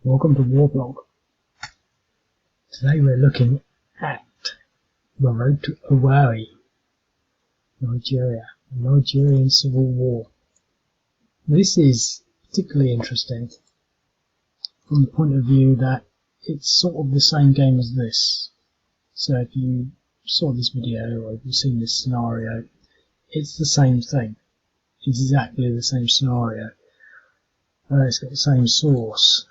Welcome to Warblog. Today we're looking at the road to Owerri, Nigeria, the Nigerian Civil War. This is particularly interesting from the point of view that it's sort of the same game as this. So if you saw this video or if you've seen this scenario, it's the same thing. It's exactly the same scenario. It's got the same source.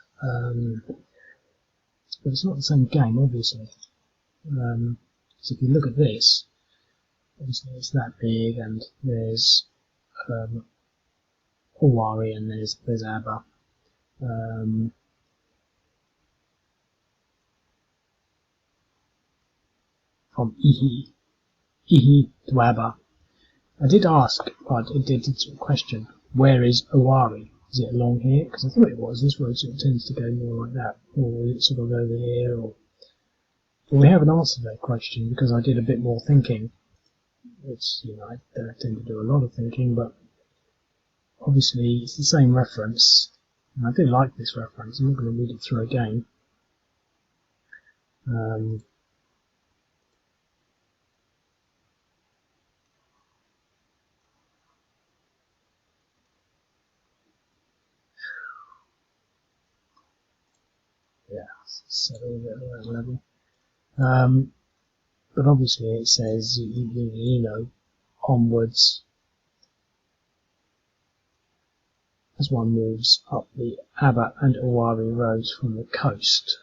But it's not the same game, obviously. So if you look at this, obviously it's that big, and there's Owerri and there's Aba. From Ihie to Aba. I did ask, I did sort of question, where is Owerri? Is it along here? Because I thought it was. This road sort of tends to go more like that, or is it sort of over here? Or well, we haven't answered that question because I did a bit more thinking. It's, I tend to do a lot of thinking, but obviously it's the same reference, and I do like this reference. I'm not going to read it through again. Set all of it at that level. But obviously it says, onwards as one moves up the Aba and Owerri roads from the coast.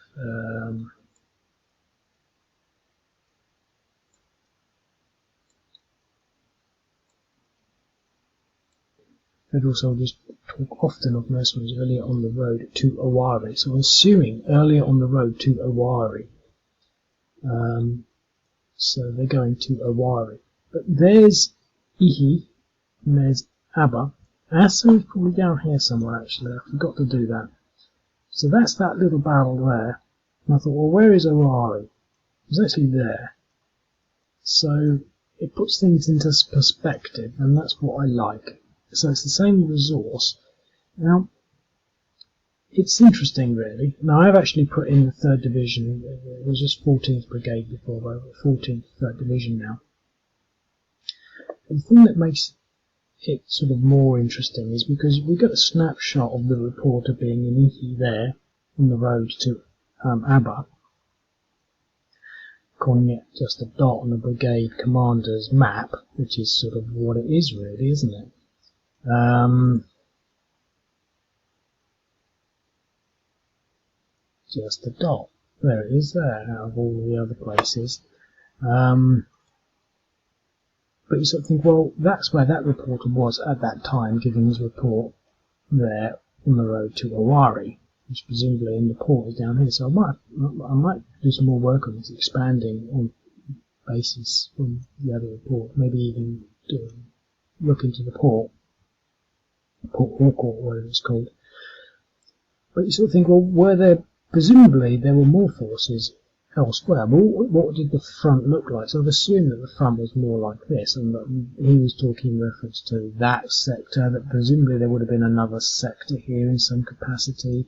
Federal soldiers talk often of mercenaries earlier on the road to Owerri. So I'm assuming earlier on the road to Owerri. So they're going to Owerri. But there's Ihie and there's Aba. Asa is probably down here somewhere, actually. I forgot to do that. So that's that little barrel there. And I thought, well, where is Owerri? It's actually there. So it puts things into perspective, and that's what I like. So it's the same resource. Now, it's interesting, really. Now, I've actually put in the 3rd Division. It was just 14th Brigade before, but 14th, 3rd Division now. And the thing that makes it sort of more interesting is because we got a snapshot of the reporter being in Ihie there, on the road to Aba, calling it just a dot on the brigade commander's map, which is sort of what it is, really, isn't it? Just a dot. There it is there, out of all the other places. But you sort of think, well, that's where that reporter was at that time, giving his report there on the road to Owerri, which presumably in the port is down here. So I might do some more work on this, expanding on basis from the other report, maybe even look into the port Hawk or whatever it's called. But you sort of think, well, presumably there were more forces elsewhere. But what did the front look like? So I've assumed that the front was more like this, and that he was talking in reference to that sector, that presumably there would have been another sector here in some capacity.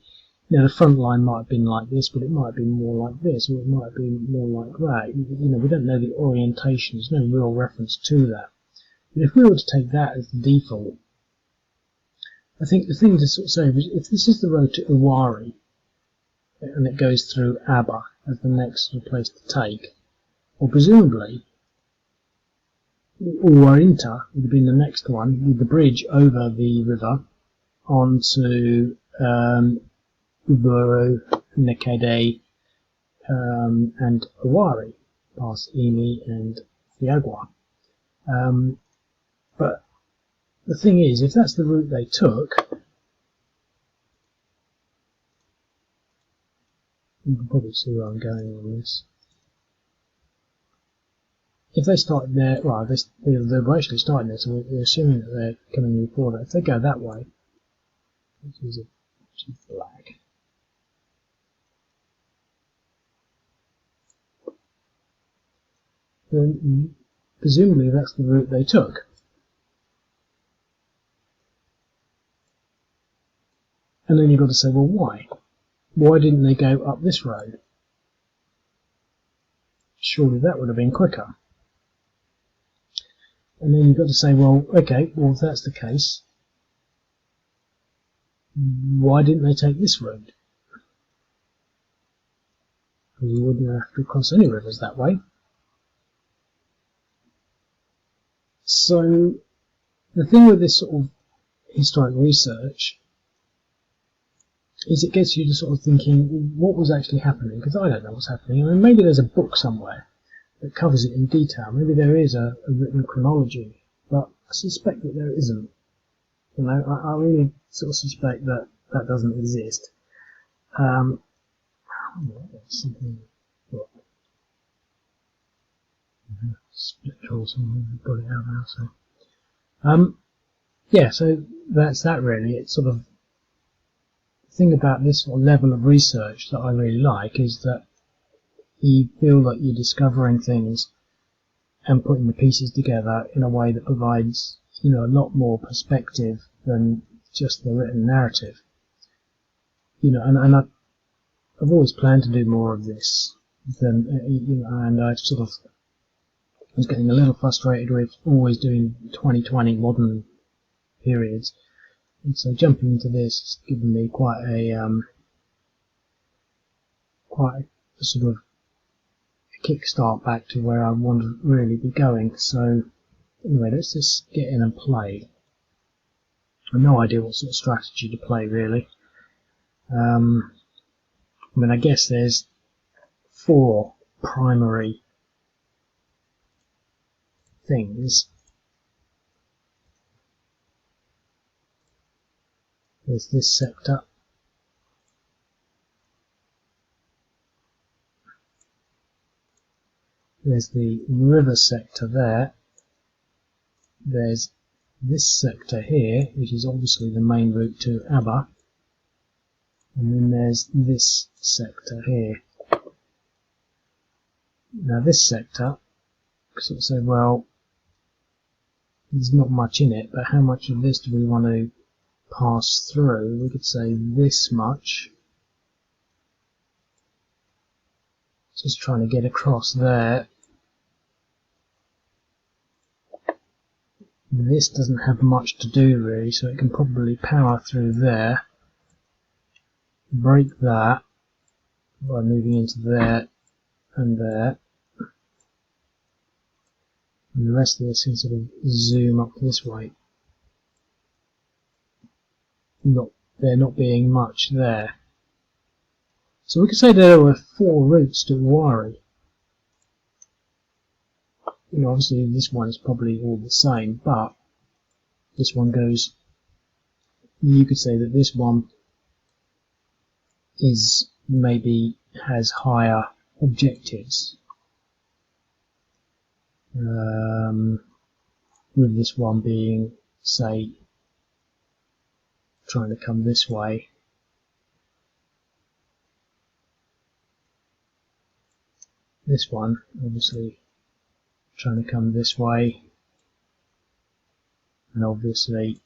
The front line might have been like this, but it might have been more like this, or it might have been more like that. We don't know the orientation. There's no real reference to that. But if we were to take that as the default, I think the thing to sort of say is, if this is the road to Owerri, and it goes through Aba as the next sort of place to take, or presumably Owerri would have been the next one, with the bridge over the river onto Uburu, Nekede, and Owerri, past Ihie and Aba. But the thing is, if that's the route they took, you can probably see where I'm going on this. If they started there, well, they were actually starting there, so we're assuming that they're coming before that. If they go that way, which is black, then presumably that's the route they took. And then you've got to say, well, why? why didn't they go up this road? Surely that would have been quicker. And then you've got to say, well, okay, well, if that's the case, why didn't they take this road? Because you wouldn't have to cross any rivers that way. So the thing with this sort of historic research is it gets you to sort of thinking, what was actually happening? Because I don't know what's happening. I mean, maybe there's a book somewhere that covers it in detail. Maybe there is a written chronology, but I suspect that there isn't. You know, I really sort of suspect that that doesn't exist. Something. What? Spectral, someone got it out now. So, yeah. So that's that. Really, it's sort of the thing about this sort of level of research that I really like is that you feel like you're discovering things and putting the pieces together in a way that provides, you know, a lot more perspective than just the written narrative. You know, and I've always planned to do more of this than, you know, and I sort of was getting a little frustrated with always doing 2020 modern periods, and so jumping into this has given me quite a sort of a kickstart back to where I want to really be going. So anyway, let's just get in and play. I've no idea what sort of strategy to play really. I mean, I guess there's 4 primary things. There's this sector. There's the river sector there. There's this sector here, which is obviously the main route to Aba. And then there's this sector here. Now this sector, sort of say, well, there's not much in it, but how much of this do we want to pass through? We could say this much. Just trying to get across there. This doesn't have much to do really, so it can probably power through there, break that by moving into there and there, and the rest of this can sort of zoom up this way. There not being much there. So we could say there were 4 routes to Owerri. You know, obviously this one is probably all the same, but this one goes, you could say that this one is maybe has higher objectives, with this one being, say, trying to come this way. This one obviously trying to come this way, and obviously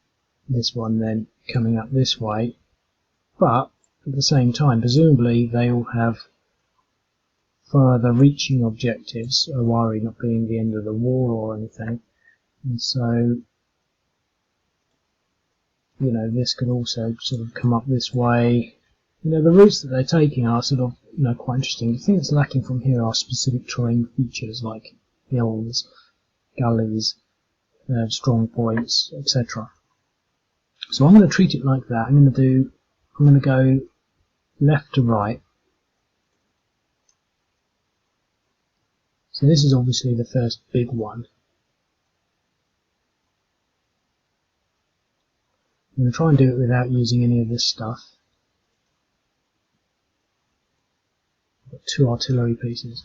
this one then coming up this way, but at the same time presumably they all have further reaching objectives, Owerri not being the end of the war or anything, and so, you know, this could also sort of come up this way. You know, the routes that they're taking are sort of, you know, quite interesting. The thing that's lacking from here are specific terrain features like hills, gullies, strong points, etc. So I'm going to treat it like that. I'm going to go left to right. So this is obviously the first big one. I'm going to try and do it without using any of this stuff. I've got 2 artillery pieces.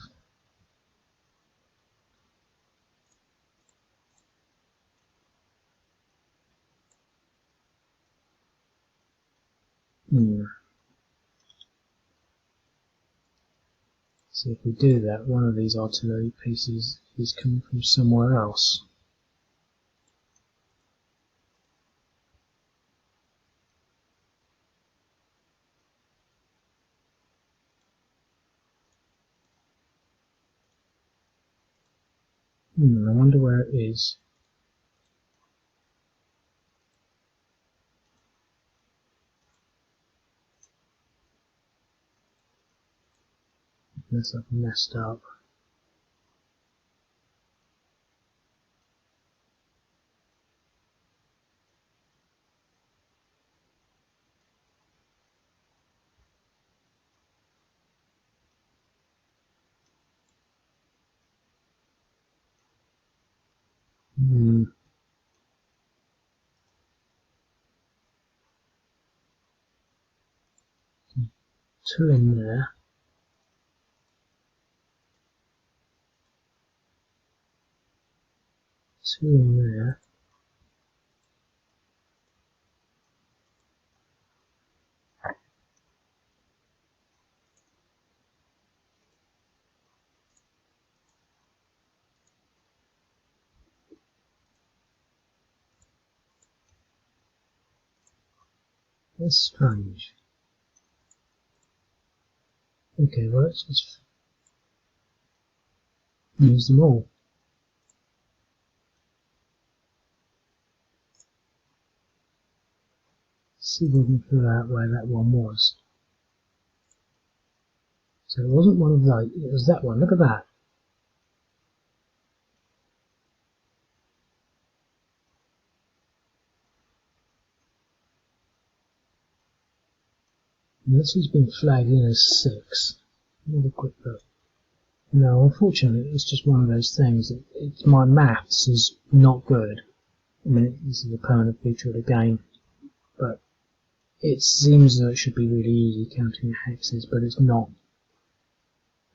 So if we do that, one of these artillery pieces is coming from somewhere else. I wonder where it is. Unless I've messed up. Two in there. Two in there. That's strange. Okay, well let's just use them all. See if we can figure out where that one was. So it wasn't one of those, it was that one. Look at that. And this has been flagged in as 6. Have a quick look. No, unfortunately, it's just one of those things. My maths is not good. I mean, this is a permanent feature of the game, but it seems that it should be really easy counting the hexes, but it's not,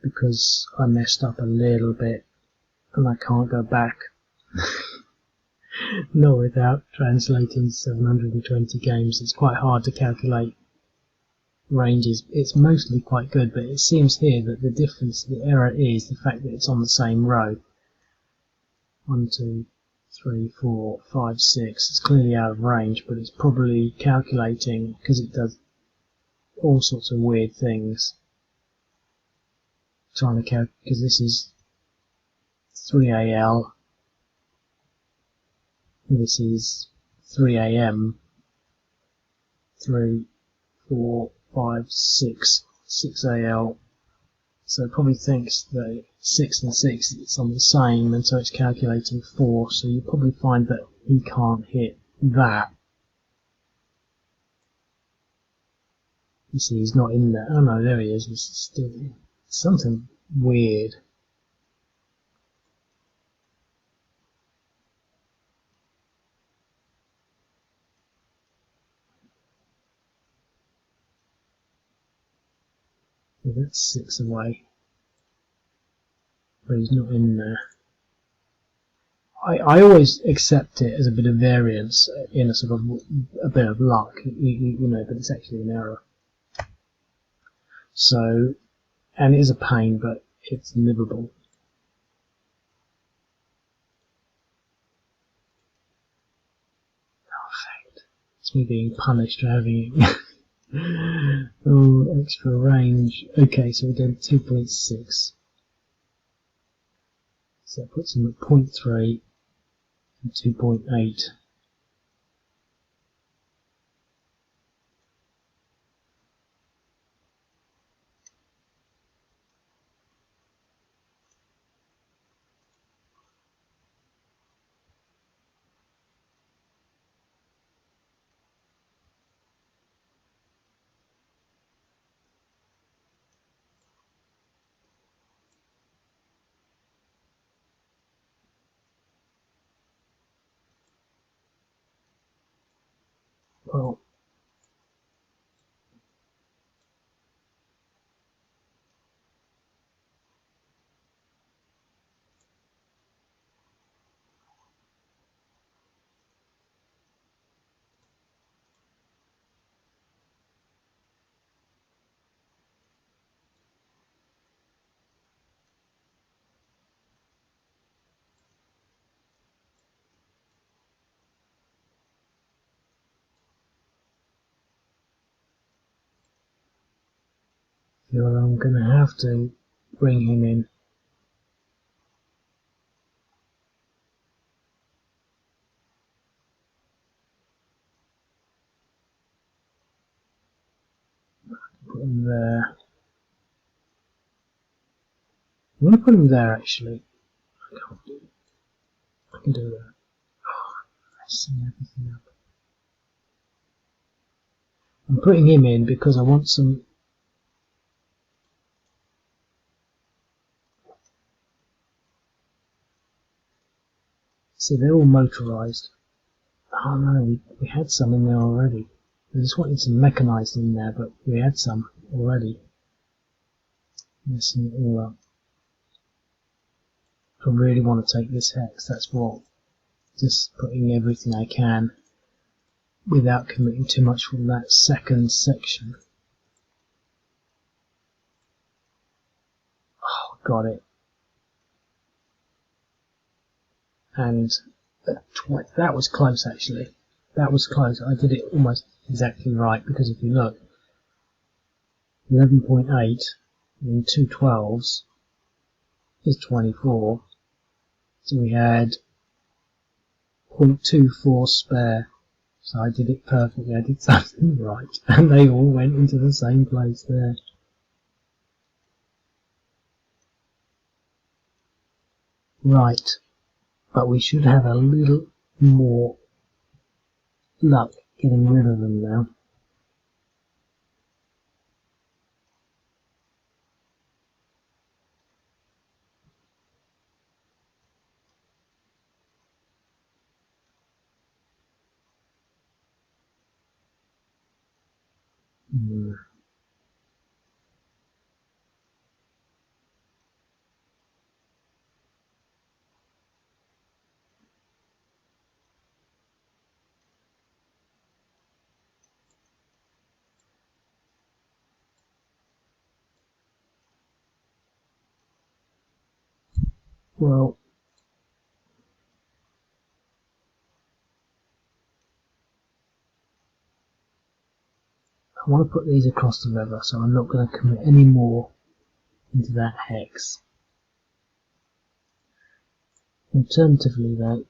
because I messed up a little bit, and I can't go back. Not without translating 720 games. It's quite hard to calculate ranges. It's mostly quite good, but it seems here that the difference, the error is the fact that it's on the same row. 1, 2, 3, 4, 5, 6. It's clearly out of range, but it's probably calculating, because it does all sorts of weird things. Trying to calculate, because this is 3AL, this is 3AM, 3, 4, 5, 6, 6AL. So it probably thinks that 6 and 6 it's on the same, and so it's calculating 4. So you probably find that he can't hit that. You see, he's not in there. Oh no, there he is. He's still something weird. Well, that's 6 away, but he's not in there. I always accept it as a bit of variance in a sort of a bit of luck, you know, but it's actually an error. So, and it is a pain, but it's livable. Perfect. It's me being punished for having it. Oh, extra range. Okay, so we're doing 2.6. So that puts him at 0.3 and 2.8. Well, I feel I'm going to have to bring him in. there. I'm going to put him there actually. I can't do it. I can do that. Oh, messing everything up. I'm putting him in because I want some. See, they're all motorised. Oh no, we had some in there already. I just wanted some mechanised in there, but we had some already. Messing it all up. I really want to take this hex, that's what. Just putting everything I can without committing too much from that second section. Oh, got it. And that was close actually. That was close. I did it almost exactly right because if you look, 11.8 and 2 12s is 24. So we had 0.24 spare. So I did it perfectly. I did something right. And they all went into the same place there. Right. But we should have a little more luck getting rid of them now. Well, I want to put these across the river, so I'm not going to commit any more into that hex. Alternatively though,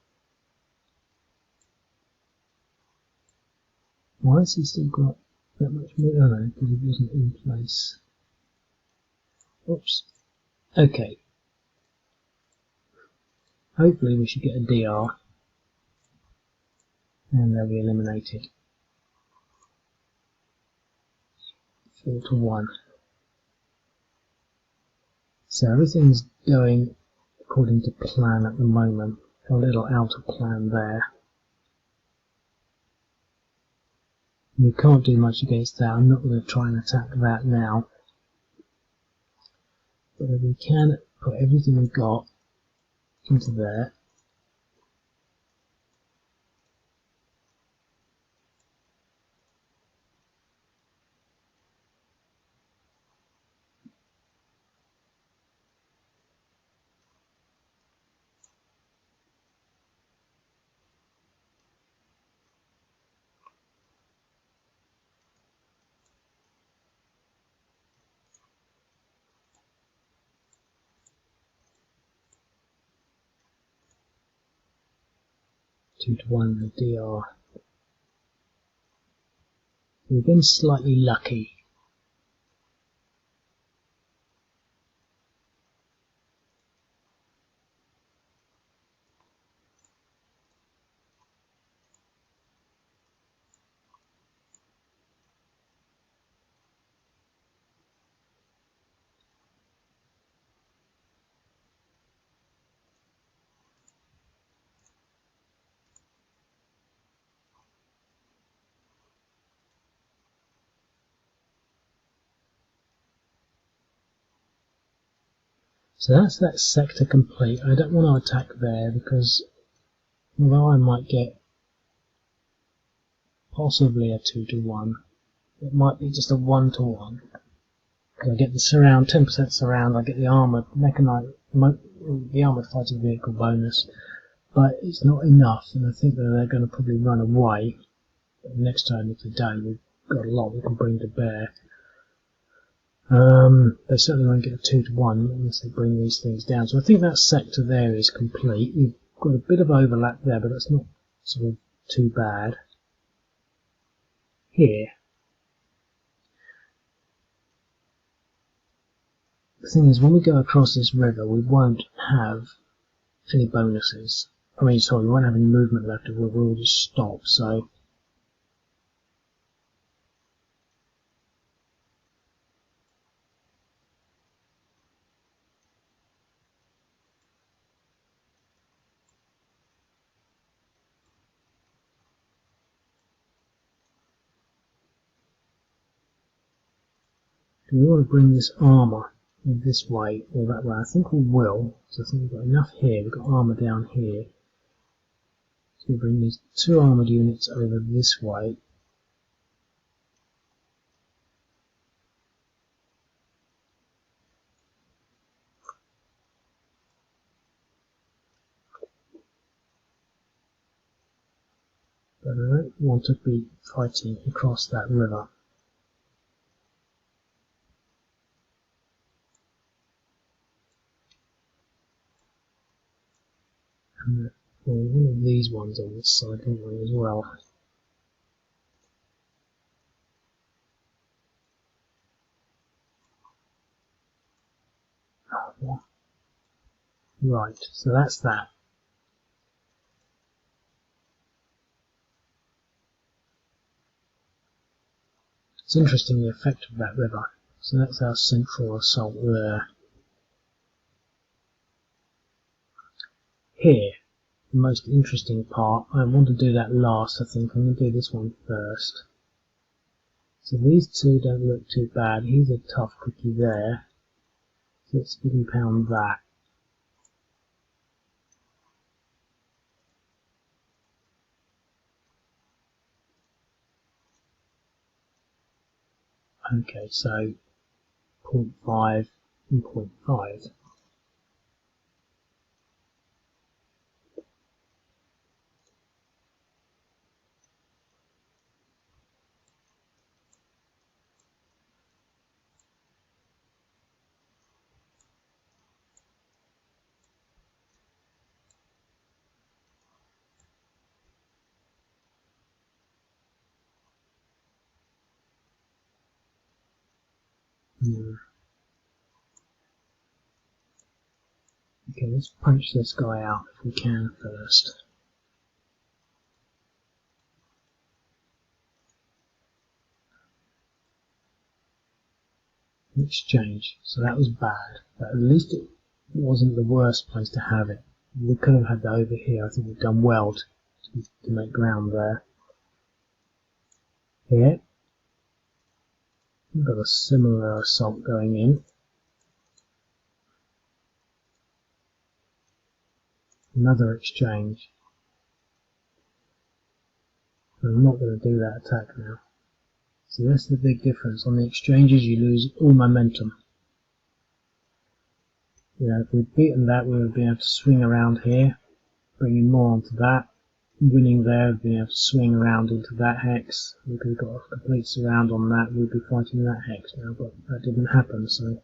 why has he still got that much more? Oh no, because it wasn't in place. Oops. Okay. Hopefully we should get a DR and they'll be eliminated. 4 to 1. So everything's going according to plan at the moment. A little out of plan there. We can't do much against that. I'm not going to try and attack that now. But if we can put everything we've got into there. Two to 1 the DR. We've been slightly lucky. So that's that sector complete. I don't want to attack there because although I might get possibly a 2 to 1, it might be just a 1 to 1. Because I get the surround, 10% surround, I get the armoured mechanized, the armoured fighting vehicle bonus, but it's not enough, and I think that they're going to probably run away. But the next turn, if they don't, we've got a lot we can bring to bear. They certainly won't get a 2 to 1 unless they bring these things down. So I think that sector there is complete. We've got a bit of overlap there, but that's not sort of too bad. Here, the thing is, when we go across this river, we won't have any bonuses. I mean, sorry, we won't have any movement left. We'll just stop. So do we want to bring this armour this way or that way? I think we will. So I think we've got enough here. We've got armour down here. So we bring these 2 armoured units over this way. But I don't want to be fighting across that river. And one of these ones on this side, don't we, as well? Right, so that's that. It's interesting the effect of that river. So that's our central assault there. Here, the most interesting part, I want to do that last, I think. I'm going to do this one first. So these 2 don't look too bad. He's a tough cookie there. So let's pound that. Okay, so 0.5 and 0.5. Okay, let's punch this guy out if we can first. Exchange. So that was bad, but at least it wasn't the worst place to have it. We could have had that over here. I think we've done well to make ground there. Here, we've got a similar assault going in. Another exchange. I'm not going to do that attack now. So that's the big difference. On the exchanges you lose all momentum. You know, if we'd beaten that, we would be able to swing around here, bringing more onto that. Winning there, being able to swing around into that hex. We could have got a complete surround on that. We'd be fighting that hex now, but that didn't happen. So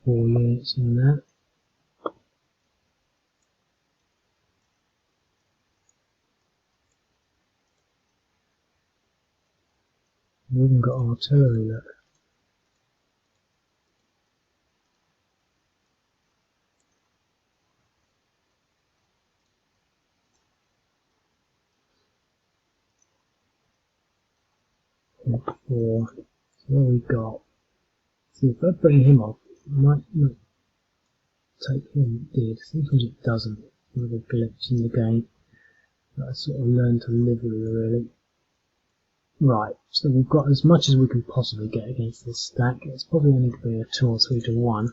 4 units in that. We've even got artillery, look. So what we got? See, if I bring him off, it might not take him. It did. Sometimes it doesn't. With a glitch in the game that I sort of learned to live with, really. Right, so we've got as much as we can possibly get against this stack. It's probably only going to be a 2 or 3 to 1.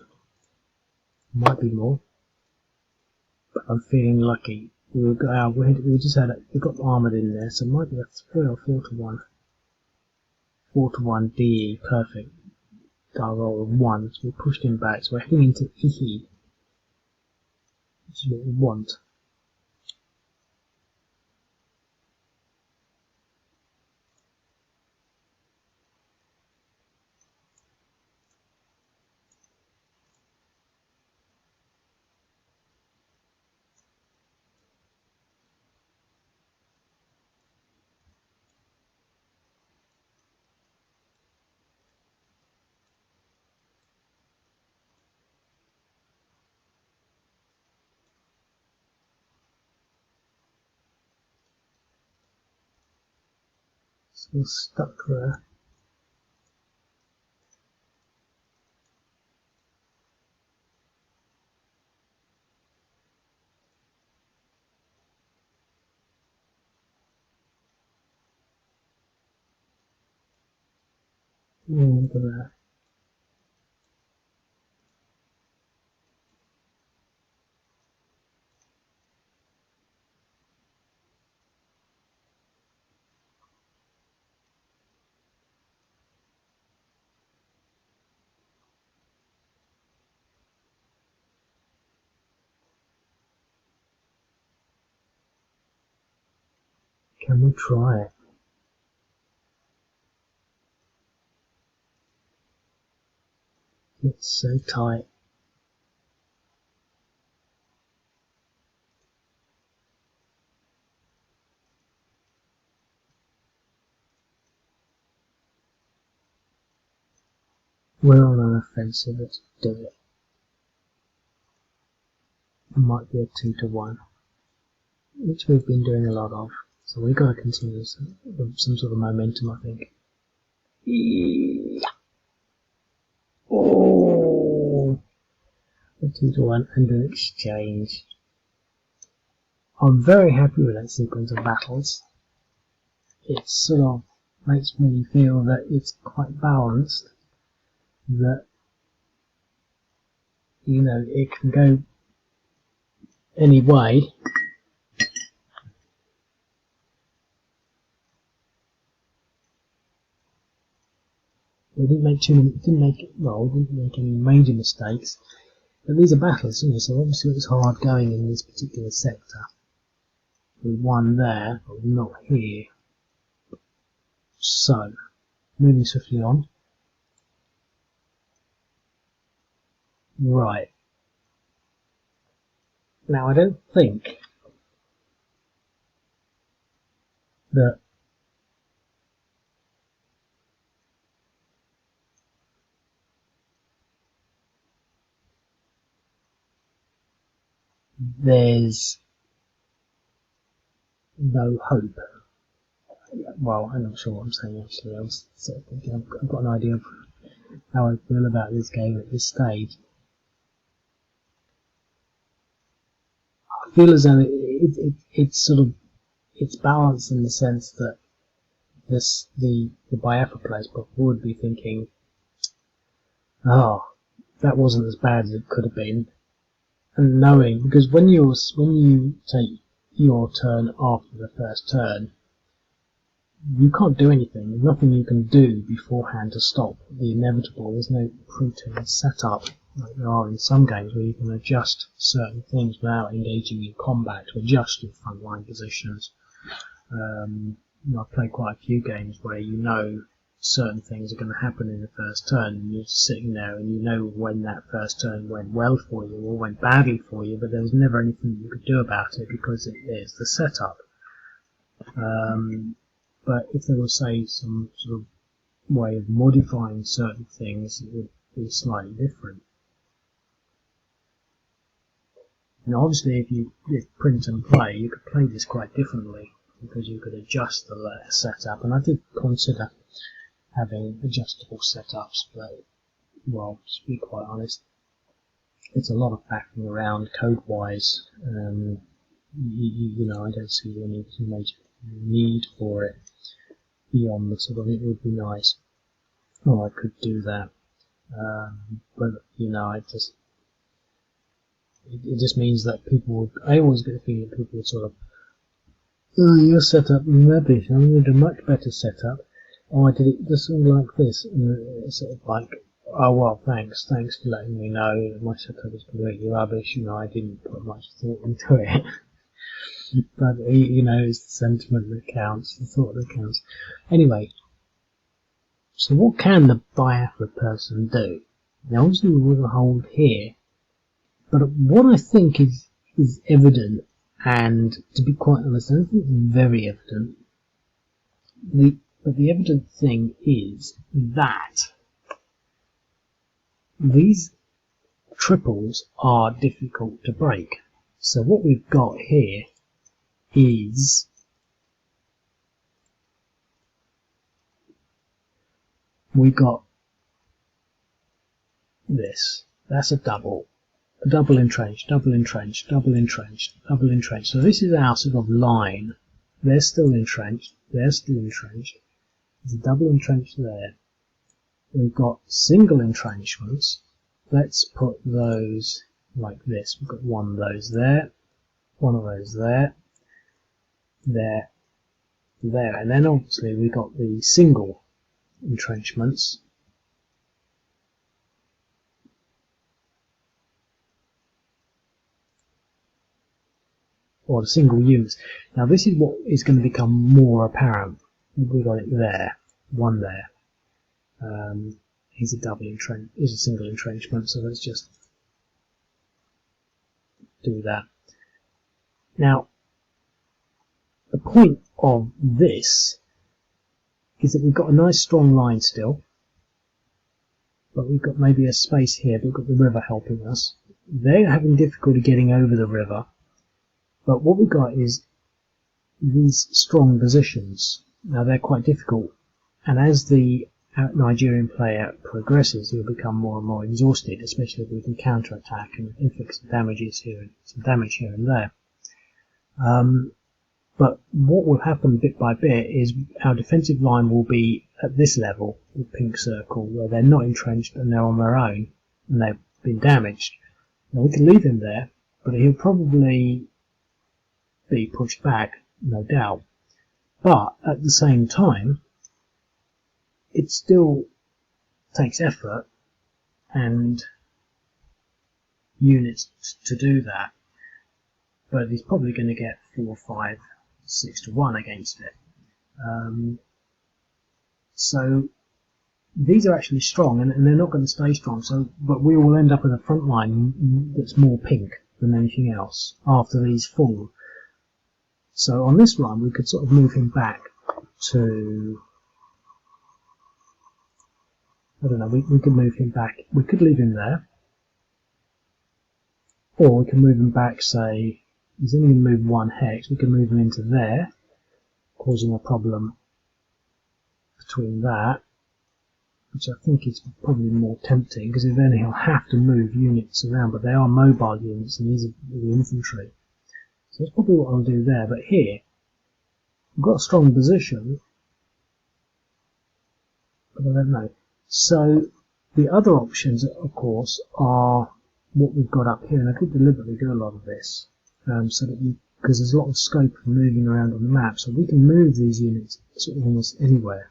Might be more. But I'm feeling lucky. We got armoured in there, so it might be a 3 or 4 to 1. 4 to 1 DE, perfect. Our roll of 1, so we pushed him back, so we're heading into Ihie, which is what we want. Still stuck there. Look at that. Can we try it? It's so tight. We're on an offensive, let's do it. It might be a 2-to-1, which we've been doing a lot of. So we've got to continue some sort of momentum, I think. Oh! A 2-to-1 and an exchange. I'm very happy with that sequence of battles. It sort of makes me feel that it's quite balanced. That, you know, it can go any way. We didn't make any major mistakes. But these are battles, you know, so obviously it was hard going in this particular sector. We won there, but not here. So, moving swiftly on. Right. Now I don't think that there's no hope. Well, I'm not sure what I'm saying actually. I was sort of thinking I've got an idea of how I feel about this game at this stage. I feel as though it's sort of it's balanced in the sense that the Biafra players would be thinking, oh, that wasn't as bad as it could have been, and knowing, because when you take your turn after the first turn, you can't do anything. There's nothing you can do beforehand to stop the inevitable. There's no pre-turn setup like there are in some games where you can adjust certain things without engaging in combat to adjust your frontline positions. I've played quite a few games where you know certain things are going to happen in the first turn, and you're sitting there and you know when that first turn went well for you or went badly for you, but there was never anything you could do about it because it's the setup. But if there was, say, some sort of way of modifying certain things, it would be slightly different. Now, obviously, if you did print and play, you could play this quite differently because you could adjust the setup, and I did consider having adjustable setups, but, well, to be quite honest, it's a lot of faffing around code-wise. You know, I don't see any major need for it beyond the sort of it would be nice. Oh, I could do that, but you know, it just means that people would. I always get the feeling that people would sort of, oh, your setup is rubbish. I need a much better setup. Oh, I did it just like this, and it's sort of like, oh well, thanks for letting me know that my setup is completely rubbish. You know, I didn't put much thought into it. But you know, it's the sentiment that counts, the thought that counts. Anyway, so what can the Biafra person do? Now, obviously, we will hold here, but what I think is evident, and to be quite honest, I don't think it's very evident. But the evident thing is that these triples are difficult to break. So what we've got here is we got this. That's a double entrenched, double entrenched, double entrenched, double entrenched. So this is our sort of line. They're still entrenched, they're still entrenched. There's a double entrenched there. We've got single entrenchments. Let's put those like this. We've got one of those there, one of those there, there, there. And then obviously we've got the single entrenchments. Or the single units. Now this is what is going to become more apparent. We've got it there, one there. Here's a double entrench, here's a single entrenchment, so let's just do that. Now, the point of this is that we've got a nice strong line still, but we've got maybe a space here, but we've got the river helping us. They're having difficulty getting over the river, but what we've got is these strong positions. Now they're quite difficult, and as the Nigerian player progresses, he'll become more and more exhausted, especially if we can counter-attack and inflict some damage here and there. But what will happen bit by bit is our defensive line will be at this level, the pink circle, where they're not entrenched and they're on their own and they've been damaged. Now we can leave him there, but he'll probably be pushed back, no doubt. But at the same time, it still takes effort and units to do that, but he's probably going to get 4, 5, 6 to 1 against it. So these are actually strong, and they're not going to stay strong. So, but we will end up with a front line that's more pink than anything else after these fall. So on this line, we could sort of move him back to, I don't know, we could move him back. We could leave him there, or we can move him back, say, he's only going to move 1 hex, we can move him into there, causing a problem between that, which I think is probably more tempting, because then he'll have to move units around, but they are mobile units, and these are the infantry. So that's probably what I'll do there, but here, we've got a strong position, but I don't know. So the other options, of course, are what we've got up here, and I could deliberately do a lot of this, so that because there's a lot of scope for moving around on the map, so we can move these units sort of almost anywhere.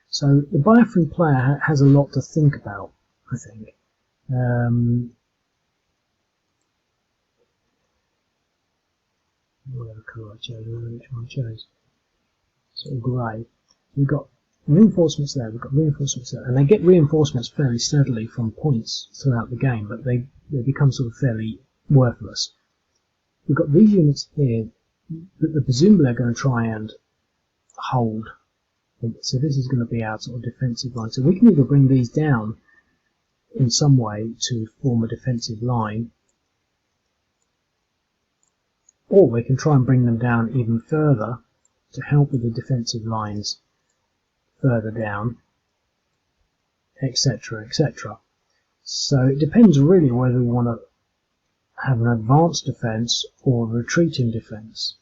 So the biofree player has a lot to think about, I think. Whatever colour I chose, I don't know which one I chose. Sort of grey. We've got reinforcements there, we've got reinforcements there, and they get reinforcements fairly steadily from points throughout the game, but they become sort of fairly worthless. We've got these units here that presumably are going to try and hold. So this is going to be our sort of defensive line. So we can either bring these down in some way to form a defensive line, or we can try and bring them down even further to help with the defensive lines further down, etc., etc. So it depends really whether we want to have an advanced defense or a retreating defense.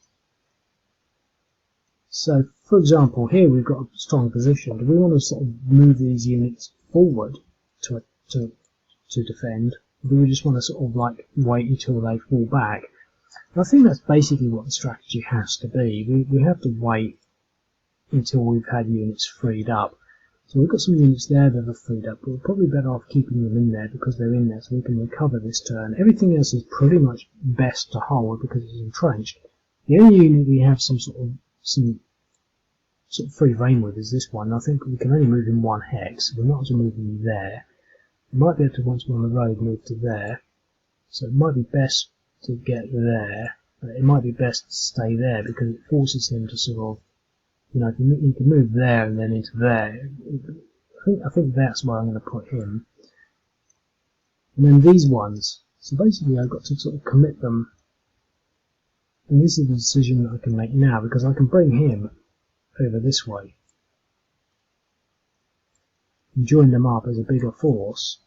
So, for example, here we've got a strong position. Do we want to sort of move these units forward to defend, or do we just want to sort of like wait until they fall back? And I think that's basically what the strategy has to be. We have to wait until we've had units freed up. So we've got some units there that are freed up, but we're probably better off keeping them in there because they're in there, so we can recover this turn. Everything else is pretty much best to hold because it's entrenched. The only unit we have some sort of free reign with is this one. I think we can only move in 1 hex, so we're not to move in there. We might be able to, once we're on the road, move to there. So it might be best to get there, but it might be best to stay there because it forces him to sort of, you know, he can move there and then into there. I think that's where I'm going to put him. And then these ones. So basically I've got to sort of commit them. And this is the decision that I can make now because I can bring him over this way. and join them up as a bigger force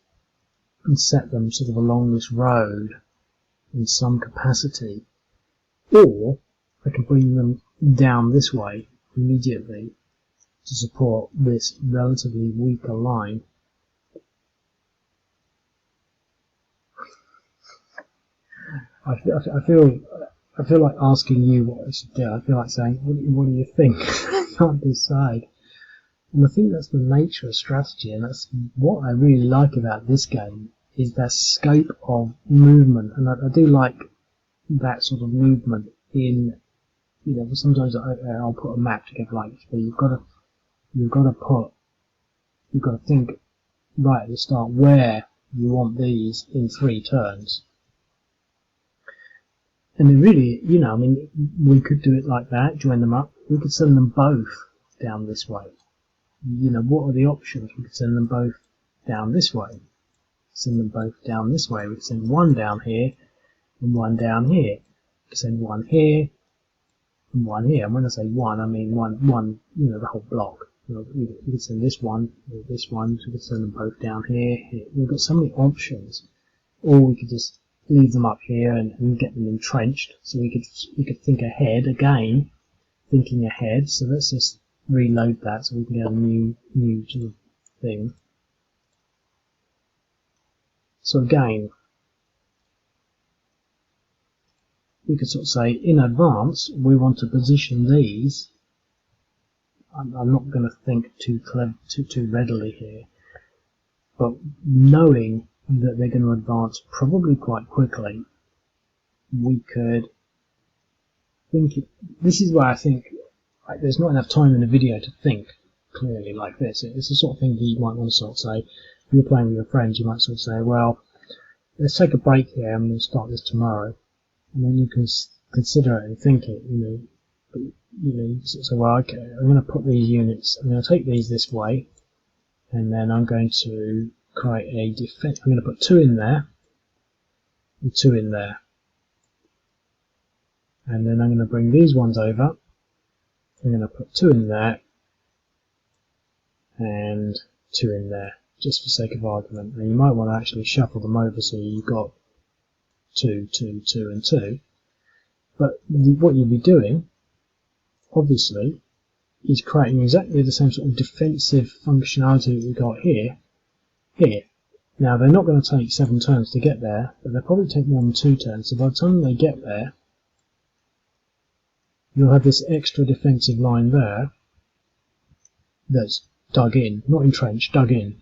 and set them sort of along this road in some capacity, or I can bring them down this way immediately to support this relatively weaker line. I feel like asking you what I should do. I feel like saying, what do you think? I can't decide. And I think that's the nature of strategy, and that's what I really like about this game, is that scope of movement. And I do like that sort of movement in, sometimes I'll put a map together like this, but you've got to think right at the start where you want these in 3 turns. And then really, we could do it like that, join them up. We could send them both down this way. What are the options? We could send them both down this way. Send them both down this way. We could send one down here and one down here. We could send one here and one here. And when I say one, I mean one, the whole block. We could send this one or this one. So we could send them both down here. We've got so many options. Or we could just leave them up here and get them entrenched. So we could think ahead again, thinking ahead. So let's just reload that so we can get a new sort of thing. So again, we could sort of say in advance we want to position these. I'm not going to think too readily here, but knowing that they're going to advance probably quite quickly, we could think. This is where I think there's not enough time in the video to think clearly like this. It's the sort of thing that you might want to sort of say. If you're playing with your friends, you might sort of say, well, let's take a break here and we'll start this tomorrow. And then you can consider it and think it, But, you sort of say, well, okay, I'm going to put these units, I'm going to take these this way, and then I'm going to create a defense. I'm going to put 2 in there, and 2 in there. And then I'm going to bring these ones over. I'm going to put 2 in there, and 2 in there, just for sake of argument. And you might want to actually shuffle them over so you've got 2, 2, 2, and 2. But what you'll be doing, obviously, is creating exactly the same sort of defensive functionality that we've got here. Now, they're not going to take 7 turns to get there, but they'll probably take more than 2 turns. So by the time they get there, you'll have this extra defensive line there that's dug in, not entrenched, dug in.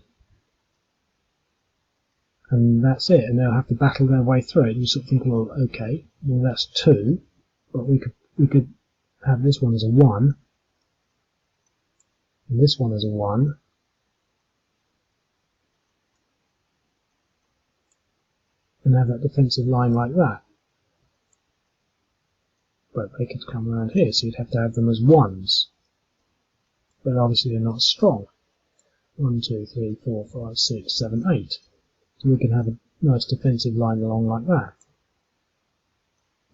And that's it, and they'll have to battle their way through it. And you sort of think, well, okay, well that's 2, but we could have this one as a 1, and this one as a 1, and have that defensive line like that. But they could come around here, so you'd have to have them as 1s. But obviously they're not strong. 1, 2, 3, 4, 5, 6, 7, 8. So we can have a nice defensive line along like that.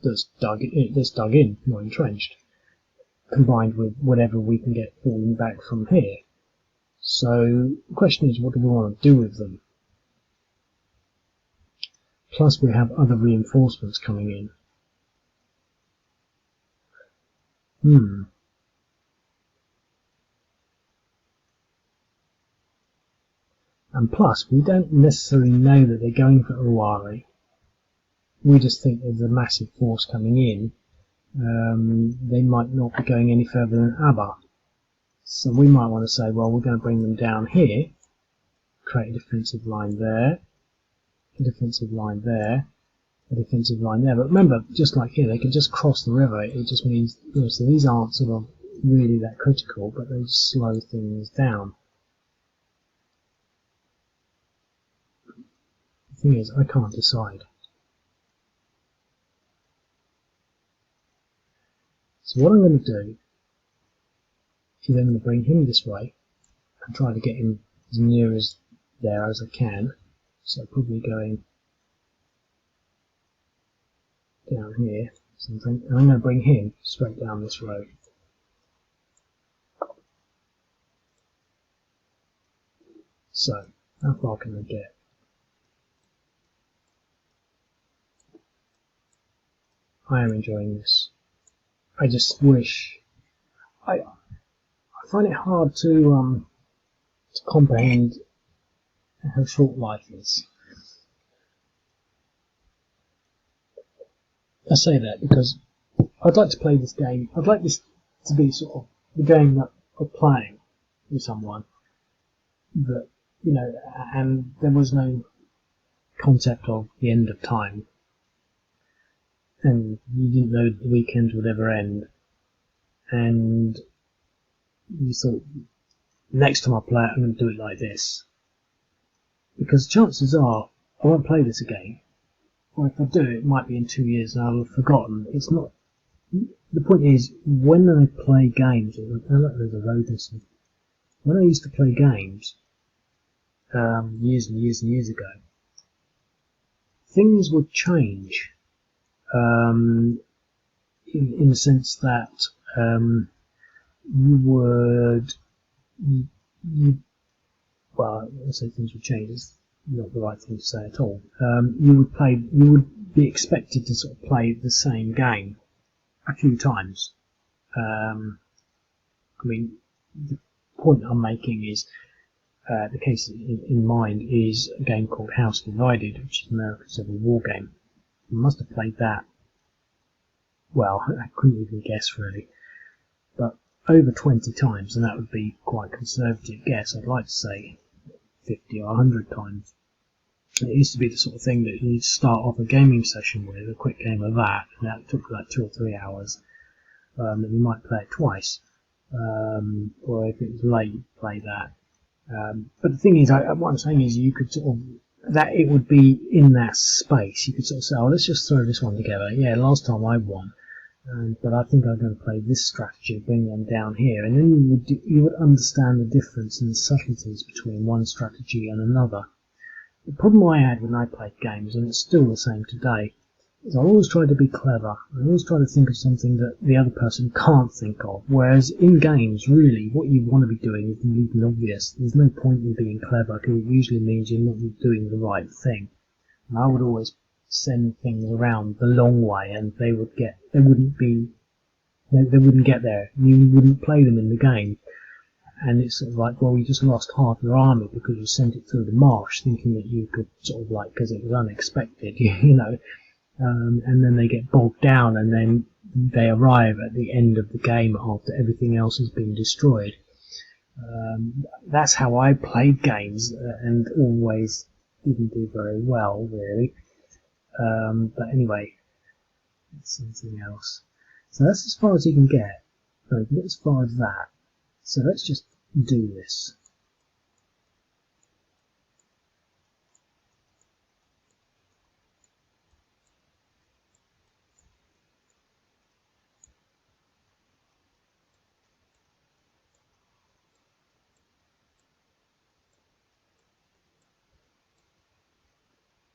That's dug in, not entrenched. Combined with whatever we can get falling back from here. So the question is, what do we want to do with them? Plus we have other reinforcements coming in. And plus, we don't necessarily know that they're going for Owerri. We just think there's a massive force coming in. They might not be going any further than Aba. So we might want to say, well, we're going to bring them down here, create a defensive line there, a defensive line there, a defensive line there. But remember, just like here, they can just cross the river. It just means, so these aren't sort of really that critical, but they just slow things down. The thing is, I can't decide. So what I'm going to do is I'm going to bring him this way and try to get him as near as there as I can. So probably going down here, something, and I'm going to bring him straight down this road. So, how far can I get? I am enjoying this. I just wish... I find it hard to comprehend how short life is. I say that because I'd like to play this game. I'd like this to be sort of the game that I'm playing with someone that, you know, and there was no concept of the end of time, and you didn't know that the weekend would ever end, and you thought, next time I play it, I'm going to do it like this, because chances are I won't play this again, or if I do, it might be in 2 years and I'll have forgotten. It's not. The point is, when I play games, there's a road missing. When I used to play games, years and years and years ago, things would change, in the sense that you would, well, I say things would change. It's not the right thing to say at all. You would be expected to sort of play the same game a few times. I mean, the point I'm making is, the case in mind is a game called House Divided, which is America's Civil War game. You must have played that, well, I couldn't even guess really, but over 20 times, and that would be quite a conservative guess. I'd like to say 50 or 100 times. It used to be the sort of thing that you'd start off a gaming session with, a quick game of that, and that took like 2 or 3 hours, and you might play it twice, or if it was late, you'd play that. But the thing is, what I'm saying is, you could sort of, that it would be in that space. You could sort of say, oh, let's just throw this one together. Yeah, last time I won, but I think I'm going to play this strategy, bring them down here, and then you would understand the difference and the subtleties between one strategy and another. The problem I had when I played games, and it's still the same today, is I always try to be clever. I always try to think of something that the other person can't think of. Whereas in games, really, what you want to be doing is completely obvious. There's no point in being clever, because it usually means you're not doing the right thing. And I would always send things around the long way, and they wouldn't get there. You wouldn't play them in the game. And it's sort of like, well, you just lost half your army because you sent it through the marsh, thinking that you could sort of like, because it was unexpected, you know. And then they get bogged down, and then they arrive at the end of the game after everything else has been destroyed. That's how I played games, and always didn't do very well, really. But anyway, that's something else. So that's as far as you can get. So you can get as far as that. So let's just do this.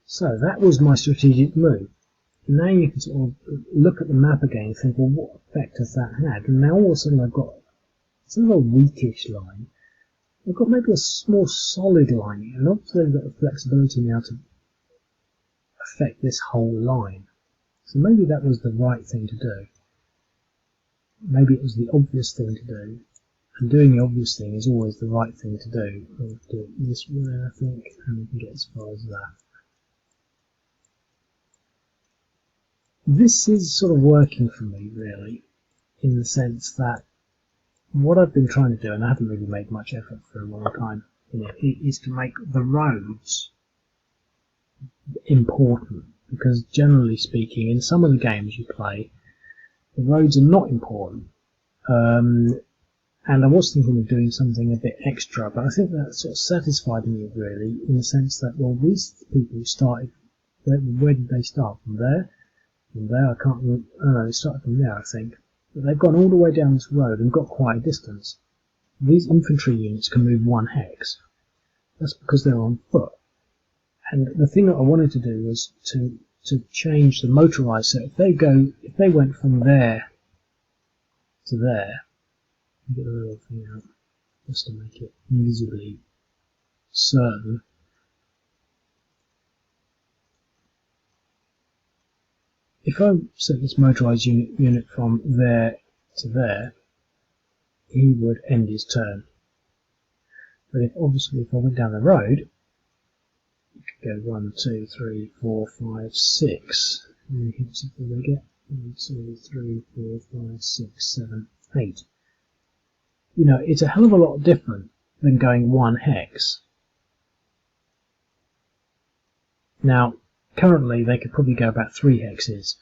So that was my strategic move. Now you can sort of look at the map again and think, well, what effect has that had? And now all of a sudden I've got sort of a weakish line. I've got maybe a more solid line here, and obviously I've got the flexibility now to affect this whole line. So maybe that was the right thing to do. Maybe it was the obvious thing to do. And doing the obvious thing is always the right thing to do. I'll do it this way, I think, and we can get as far as that. This is sort of working for me, really, in the sense that what I've been trying to do, and I haven't really made much effort for a long time in it, is to make the roads important. Because generally speaking, in some of the games you play, the roads are not important. And I was thinking of doing something a bit extra, but I think that sort of satisfied me, really, in the sense that, well, these people who started, where did they start? From there? From there, I can't remember. Oh no, they started from there, I think. But they've gone all the way down this road and got quite a distance. These infantry units can move 1 hex. That's because they're on foot. And the thing that I wanted to do was to change the motorized. So if they went from there to there, get a little thing out just to make it visibly certain. If I set this motorised unit from there to there, he would end his turn. But obviously if I went down the road, you could go 1, 2, 3, 4, 5, 6. How many hits did we get? 1, 2, 3, 4, 5, 6, 7, 8. You know, it's a hell of a lot different than going 1 hex. Now, currently they could probably go about 3 hexes.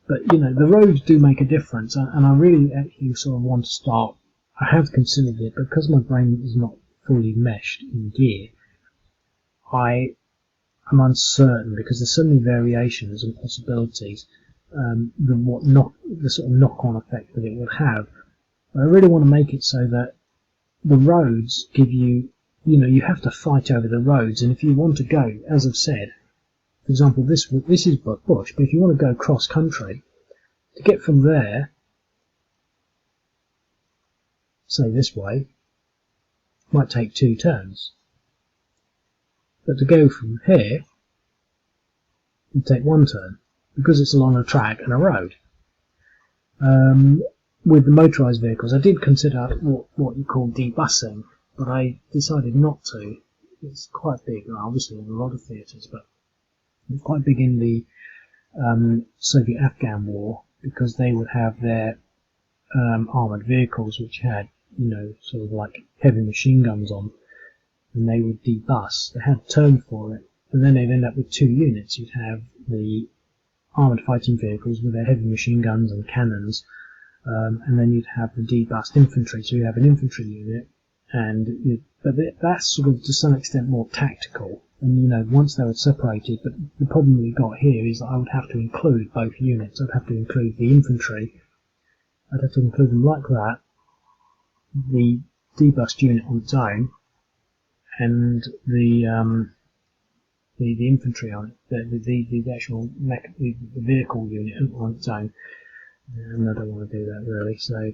But, you know, the roads do make a difference, and I really actually sort of want to start. I have considered it, but because my brain is not fully meshed in gear, I am uncertain because there's so many variations and possibilities, the sort of knock-on effect that it would have. But I really want to make it so that the roads give you, you know, you have to fight over the roads, and if you want to go, as I've said, for example, this is bush, but if you want to go cross country, to get from there, say this way, might take 2 turns. But to go from here, it'd take 1 turn, because it's along a track and a road. With the motorised vehicles, I did consider what you call debusing, but I decided not to. It's quite big, obviously in a lot of theatres, but it's quite big in the Soviet-Afghan war, because they would have their armoured vehicles which had, you know, sort of like heavy machine guns on, and they would debus. They had a term for it, and then they'd end up with 2 units. You'd have the armoured fighting vehicles with their heavy machine guns and cannons, and then you'd have the debused infantry, so you have an infantry unit, but that's sort of to some extent more tactical, and you know, once they were separated, but the problem we got here is that I would have to include both units. I'd have to include the infantry, I'd have to include them like that, the debused unit on its own, and the infantry on it, the actual the vehicle unit on its own. And I don't want to do that really, so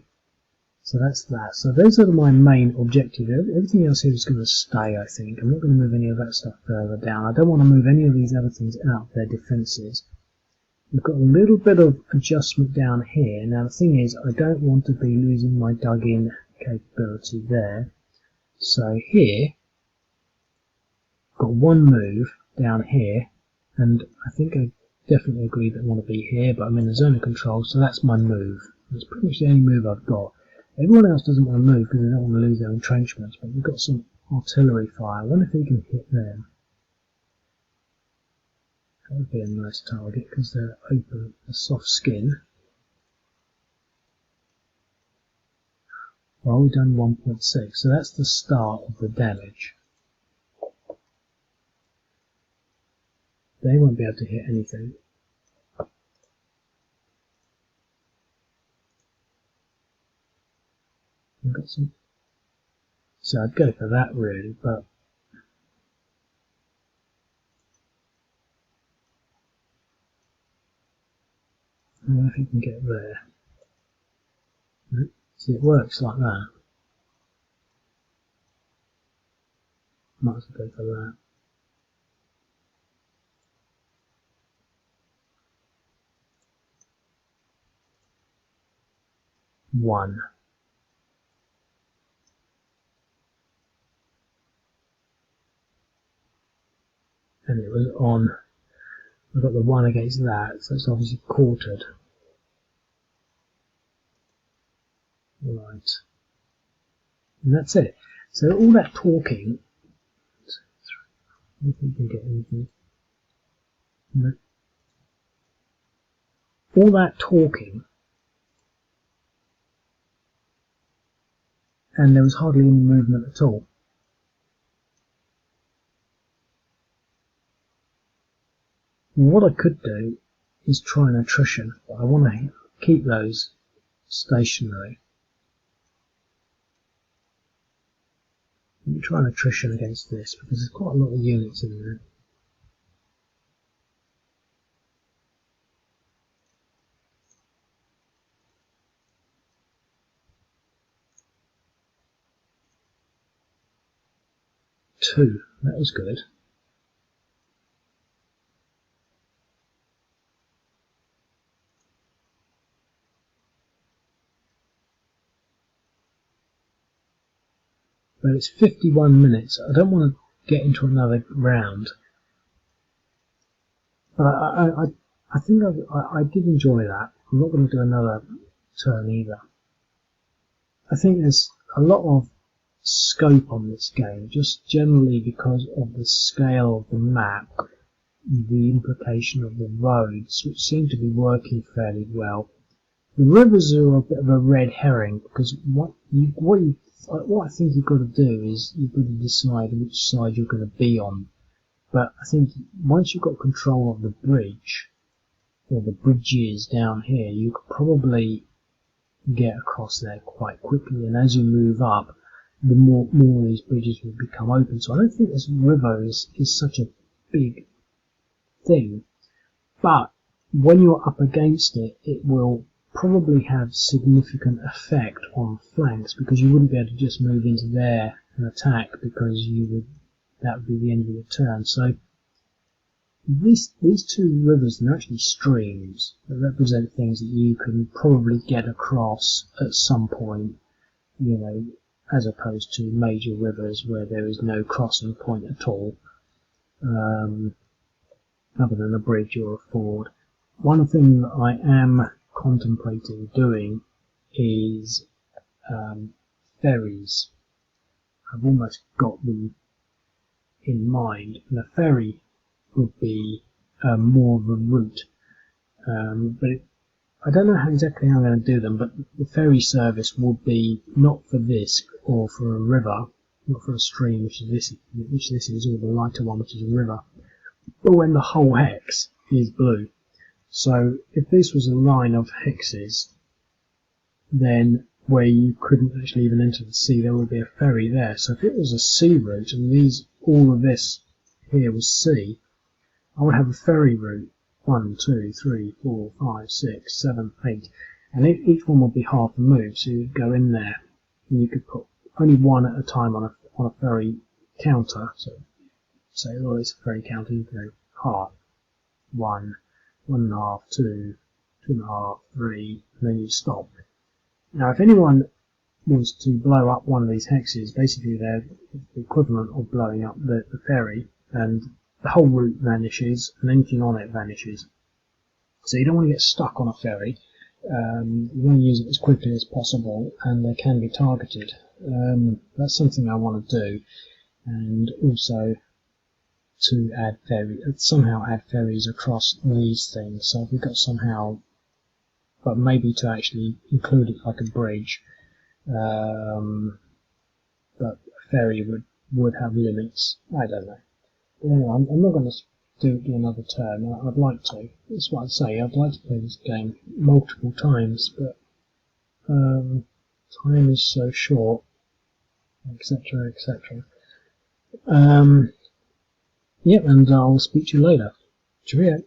that's that. So those are my main objectives. Everything else here is going to stay, I think. I'm not going to move any of that stuff further down. I don't want to move any of these other things out of their defences. We've got a little bit of adjustment down here. Now the thing is, I don't want to be losing my dug-in capability there. So here, I've got 1 move down here, and I think I definitely agree that I want to be here, but I'm in the zone of control, so that's my move. That's pretty much the only move I've got. Everyone else doesn't want to move because they don't want to lose their entrenchments, but we've got some artillery fire. I wonder if we can hit them. That would be a nice target because they're open, a soft skin. Well, we've done 1.6, so that's the start of the damage. They won't be able to hit anything. I've got some. So I'd go for that really, but I don't know if you can get there. See, it works like that. Might as well go for that. 1. And it was on. I've got the 1 against that, so it's obviously quartered. Right. And that's it. So all that talking, I don't think you can get anything. No. All that talking, and there was hardly any movement at all. What I could do is try an attrition, but I want to keep those stationary. Let me try an attrition against this because there's quite a lot of units in there. 2. That was good. But it's 51 minutes. I don't want to get into another round. But I think I did enjoy that. I'm not going to do another turn either. I think there's a lot of scope on this game, just generally because of the scale of the map, the implication of the roads, which seem to be working fairly well. The rivers are a bit of a red herring, because what I think you've got to do is you've got to decide which side you're going to be on. But I think once you've got control of the bridge, or the bridges down here, you could probably get across there quite quickly, and as you move up, the more of these bridges will become open. So I don't think this river is such a big thing, but when you're up against it, it will probably have significant effect on flanks, because you wouldn't be able to just move into there and attack, because that would be the end of your turn. So these two rivers, they're actually streams that represent things that you can probably get across at some point, as opposed to major rivers where there is no crossing point at all, other than a bridge or a ford. One thing that I am contemplating doing is ferries. I've almost got them in mind, and a ferry would be more of a route, but I don't know exactly how I'm going to do them, but the ferry service would be not for this or for a river, not for a stream, which this is, or the lighter one, which is a river, but when the whole hex is blue. So if this was a line of hexes, then where you couldn't actually even enter the sea, there would be a ferry there. So if it was a sea route, and all of this here was sea, I would have a ferry route, 1, 2, 3, 4, 5, 6, 7, 8, and each one would be half a move, so you'd go in there, and you could put only one at a time on a ferry counter, so say, oh, it's a ferry counter, you go half, 1, 1.5, 2, 2.5, 3, and then you stop. Now if anyone wants to blow up one of these hexes, basically they're the equivalent of blowing up the ferry, and the whole route vanishes, and anything on it vanishes. So you don't want to get stuck on a ferry. You want to use it as quickly as possible, and they can be targeted. That's something I want to do, and also to somehow add ferries across these things. So if we've got somehow, but maybe to actually include it like a bridge, but a ferry would have limits. I don't know. Anyway, I'm not going to do another turn. I'd like to. That's what I'd say. I'd like to play this game multiple times, but time is so short, etc., etc. Yep, and I'll speak to you later. Cheerio.